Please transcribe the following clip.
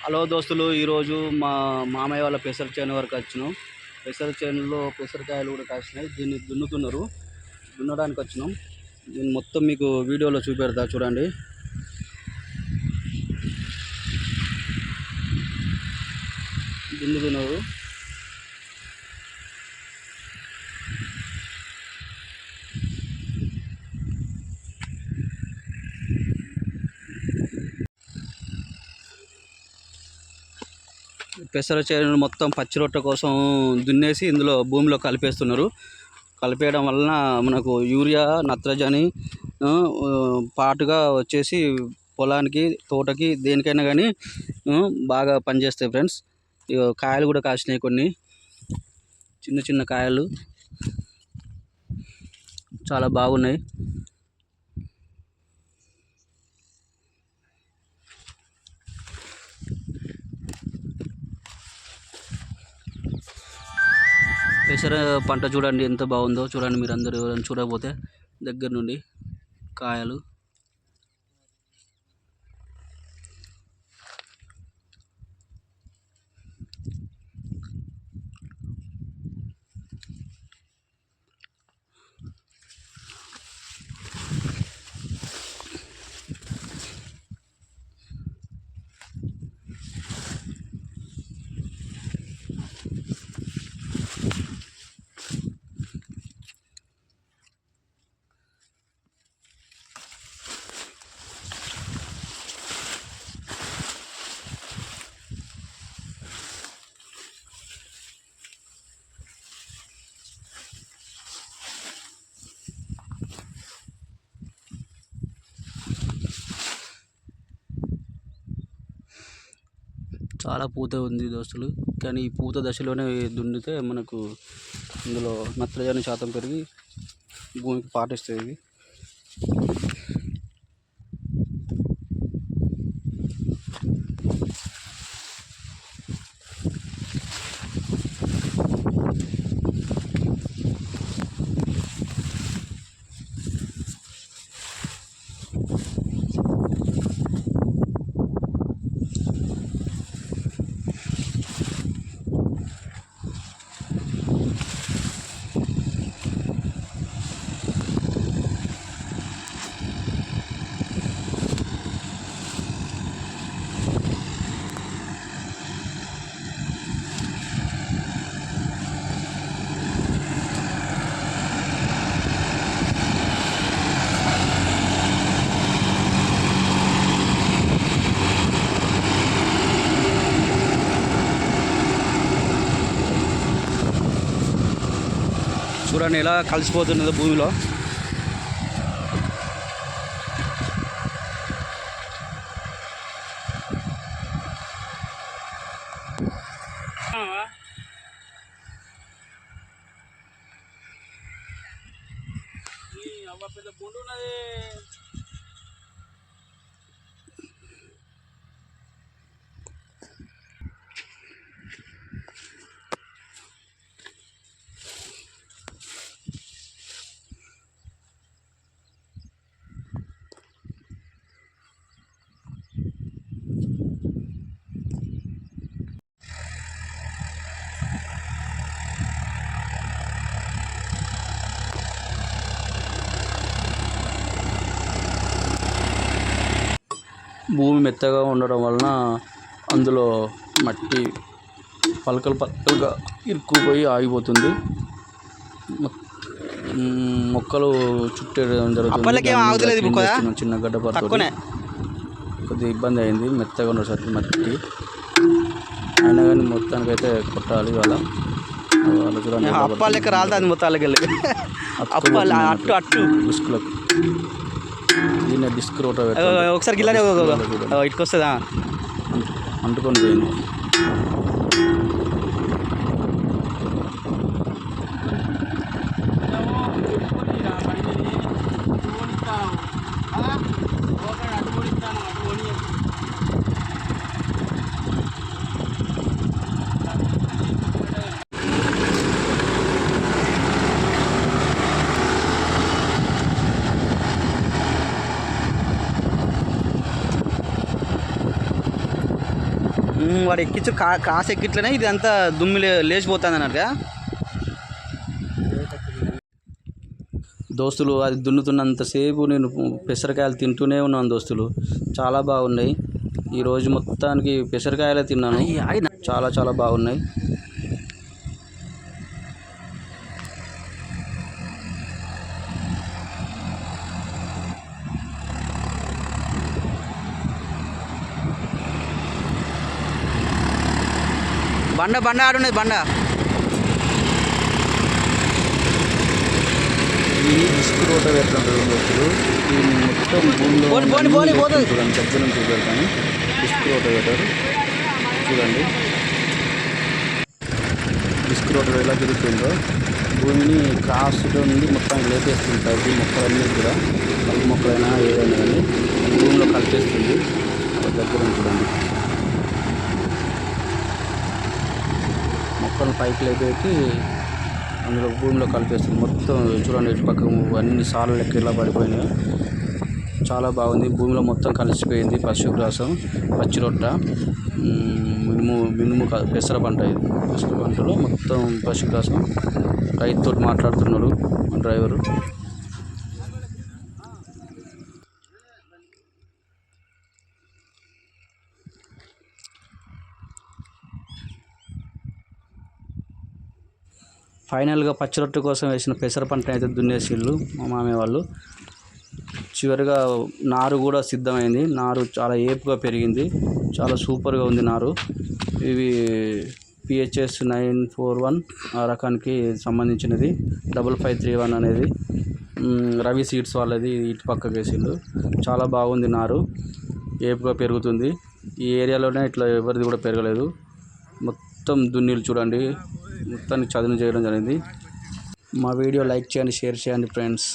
Hello దోస్తులు, ఈరోజు మా మామయ్య వాళ్ళ పెసర చేను వరకు వచ్చినాం. పెసర చేనులో పెసరకాయలు కూడా కాసినాయి. దీన్ని దున్నడానికి వచ్చినాం. దీన్ని మొత్తం మీకు వీడియోలో చూపెడతా, చూడండి. దున్నుతున్నారు. పెసర చేను మొత్తం పచ్చి రొట్టె కోసం దున్నేసి ఇందులో భూమిలో కలిపేస్తున్నారు. కలిపేయడం వలన మనకు యూరియా, నత్రజని పాటుగా వచ్చేసి పొలానికి, తోటకి, దేనికైనా కానీ బాగా పనిచేస్తాయి ఫ్రెండ్స్. కాయలు కూడా కాసినాయి, కొన్ని చిన్న చిన్న కాయలు చాలా బాగున్నాయి. పెసర పంట చూడండి ఎంత బాగుందో. చూడండి, మీరు అందరూ ఎవరైనా చూడకపోతే దగ్గర నుండి కాయలు. చాలా పూత ఉంది దోస్తులు, కానీ ఈ పూత దశలోనే దున్నితే మనకు ఇందులో నత్రజని శాతం పెరిగి భూమికి పాటిస్తుంది. చూడండి ఎలా కలిసిపోతున్నదో భూమిలో. పెద్ద బొండు ఉన్నది. భూమి మెత్తగా ఉండడం వలన అందులో మట్టి పలకలు పలకలుగా ఇరుక్కుపోయి ఆగిపోతుంది. మొక్కలు చుట్టేయడం జరుగుతుంది. చిన్న గడ్డ పడుతుంది, కొద్దిగా ఇబ్బంది అయింది. మెత్తగా ఉండేసరికి మట్టి అయినా కానీ మొత్తానికైతే కొట్టాలి. వాళ్ళ చూడండి అప్పాలకి రాలేదు మొత్తాలకి వెళ్ళి డిస్కులకు. దీన్ని డిస్క్ రోటర్ ఒకసారి గిల్లనే ఇటుకు వస్తుందా అంటుకొని పోయింది. వాడు ఎక్కించు కాసు ఎక్కిట్లనే ఇది అంతా దుమ్మి లేచిపోతుంది అన్నట్టుగా. దోస్తులు అది దున్నుతున్నంతసేపు నేను పెసరకాయలు తింటూనే ఉన్నాను దోస్తులు. చాలా బాగున్నాయి. ఈరోజు మొత్తానికి పెసరకాయలే తిన్నాను. చాలా చాలా బాగున్నాయి. బండ ఆడున్నది బండ. ఇది డిస్క్ రోటవేటర్ అంటారు దోస్తులు. ఇది మొత్తం భూమిలో చూడండి, దగ్గర నుంచి చూపెడతాను. డిస్క్ రోటవేటర్ చూడండి. డిస్క్ రోటవేటర్ ఎలా తిరుగుతుందో భూమిని క్రాస్లో నుండి మొత్తం లేపేస్తుంటుంది. మొక్కలన్నీ కూడా కలుపు మొక్కలైనా ఏదైనా కానీ భూమిలో కలిపేస్తుంది. దగ్గర చూడండి, మొక్కలను పైకి లేపేసి అందులో భూమిలో కలిపేస్తుంది. మొత్తం చూడండి, ఇటు పక్క అన్ని సార్లు లెక్క ఇలా పడిపోయినాయి. చాలా బాగుంది. భూమిలో మొత్తం కలిసిపోయింది. పశుగ్రాసం, పచ్చిరొట్ట, మినుము పెసర పంట. ఇది పెసర పంటలో మొత్తం పశుగ్రాసం. రైతుతో మాట్లాడుతున్నాడు డ్రైవరు. ఫైనల్గా పచ్చిరొట్టు కోసం వేసిన పెసర పంట అయితే దున్నేసిళ్ళు మా మామయ్య వాళ్ళు. చివరిగా నారు కూడా సిద్ధమైంది. నారు చాలా ఏపుగా పెరిగింది. చాలా సూపర్గా ఉంది నారు. ఇవి PHS 941 ఆ రకానికి సంబంధించినది. 5531 అనేది రవి సీడ్స్ వాళ్ళది. ఇటు పక్కకు వేసిండు. చాలా బాగుంది నారు, ఏపుగా పెరుగుతుంది. ఈ ఏరియాలోనే ఇట్లా ఎవరిది కూడా పెరగలేదు. మొత్తం దున్నీలు చూడండి, మొత్తానికి చదును చేయడం జరిగింది. మా వీడియో లైక్ చేయండి, షేర్ చేయండి ఫ్రెండ్స్.